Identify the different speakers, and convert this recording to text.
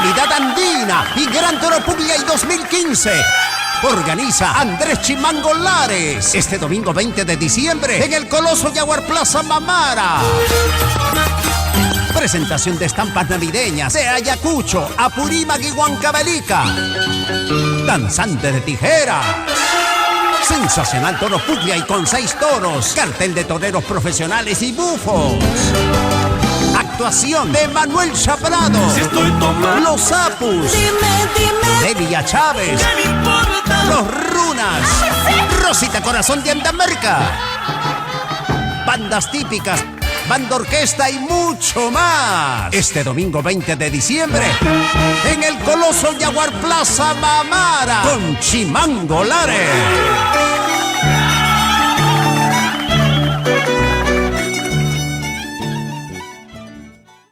Speaker 1: Navidad Andina y Gran Toro Puglia 2015. Organiza Andrés Chimango Lares. Este domingo 20 de diciembre en el Coloso Jaguar Plaza Mamara. Presentación de estampas navideñas de Ayacucho, Apurímac y Huancavelica. Danzante de tijera. Sensacional toro Puglia y con 6 toros. Cartel de toreros profesionales y bufos. Actuación de Manuel Chaprado.
Speaker 2: Si estoy tomando.
Speaker 1: Los Apus.
Speaker 3: Dime.
Speaker 1: Delia Chávez.
Speaker 2: ¿Qué me importa?
Speaker 1: Los Runas. Rosita Corazón de Andamerca. Bandas típicas, banda orquesta y mucho más. Este domingo 20 de diciembre en el Coloso Jaguar Plaza Mamara con Chimango Lares.